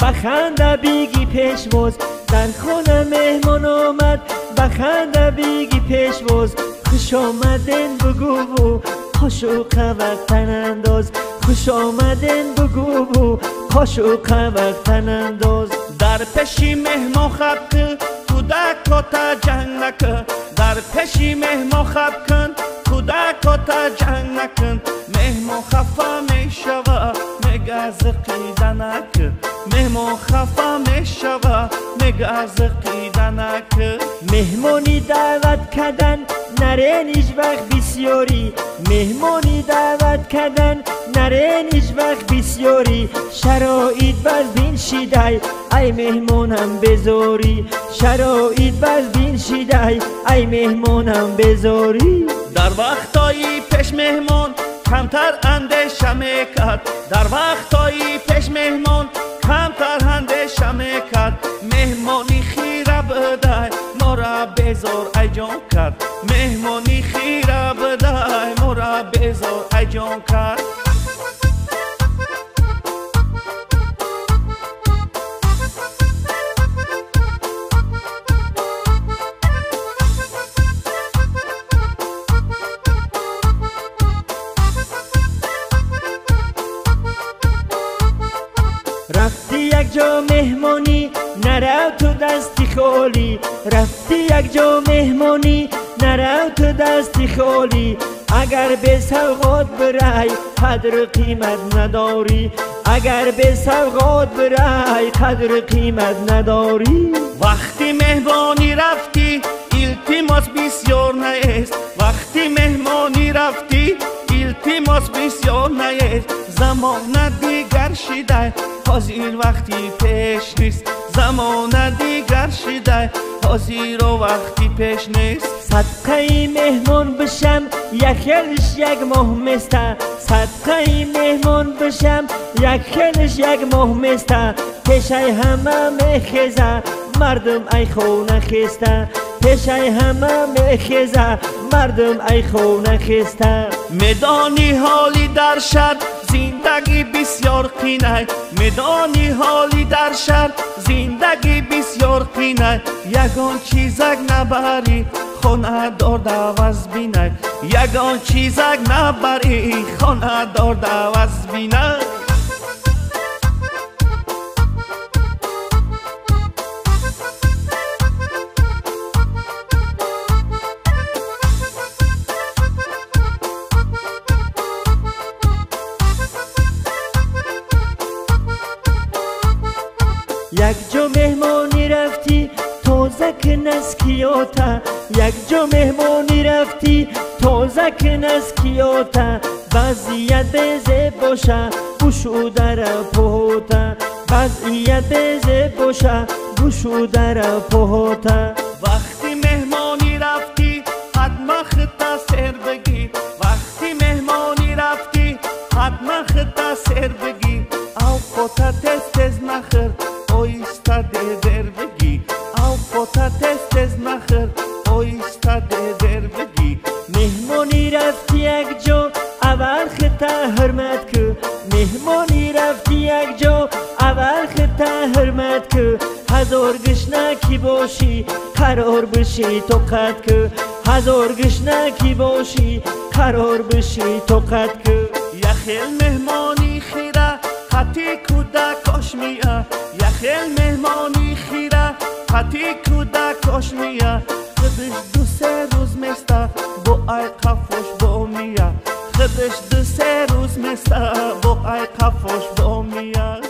بخنده بیگی پیشواز، در خونه مهمان آمد بخنده بیگی پیشواز. خوش آمدین بگو و قاشق وقتن انداز، خوش آمدین بگو و قاشق وقتن انداز. در پیشی مهمان خب کن کودکاتا جنگ نکن، در پیشی مهمان خب کن کودکاتا جنگ نکن. مهمان خفه می شوه میگه از قیده نکن، مهمان خفه می شوه میگه از قیده نکن. مهمانی دعوت کردن نرین هیچ وقت بسیاری، مهمانی دعوت کردن نرین هیچ وقت بسیاری. شرایط باز بین شیدای ای مهمانم بزاری، شرایط باز بین شیدای ای مهمانم بزاری. در وقتایی پیش مهمان کمتر اندیشه میکرد، در وقتایی پیش مهمان کمتر اندیشه میکرد. مهمانی خیره بدای ما را بزار ای جان کرد، مهمانی خیره بدای ما را بزار ای جان کرد. رفتی یک جا مهمانی نرو تو دستی خالی، رفتی یک جا مهمانی نرو تو دستی خالی. اگر به سوغات برای قدر قیمت نداری، اگر به سوغات برای قدر قیمت نداری. وقتی مهمانی رفتی التماس بسیار نیست، وقتی مهمانی رفتی التماس بسیار نیست. زمان دیگر شده حاضر وقتی پیش نیست، زمان دیگر شده حاضر و وقتی پیش نیست. صدقه مهمان بشم یک خیلش یک ماه مسته، صدقه مهمان بشم یک خیلش یک ماه مسته. پیش همه میخیزه مردم ای خونه خسته، پیش همه میخیزه مردم ای خونه خسته. میدانی حالی در شهر زندگی بسیار قینه، میدانی حالی در شهر زندگی بسیار قینه. یگان چیزک نبری خانه دار دوز بینه، یگان چیزک نبری خانه دار دوز بینه. یک جا مهمانی رفتی تازه کن از کیاتا، یک جا مهمانی رفتی تازه کن از کیاتا. وضعیت بزه باشه گشوده را پهوتا، وضعیت بزه باشه گشوده را پهوتا. وقتی مهمانی رفتی حتما خطا سر بگی، وقتی مهمانی رفتی حتما خطا سر بگی. او خطا تز تز نخر ایستاده در بگی، او خطا تز تز نخر ایستاده در بگی. مهمانی رفتی یک جا اول خطا حرمت که، مهمانی رفتی یک جا اول خطا حرمت که. هزار گشنکی باشی قرار بشی تو قد که، هزار گشنکی باشی قرار بشی تو قد که. یخیل مهمانی خیره خطی کودکاش میه، یخیل مهمانی خیره خطی کودکاش میه. خودش دو سه روز مسته با ای قفوش با میه، خودش دو سه روز مسته با ای قفوش با میه.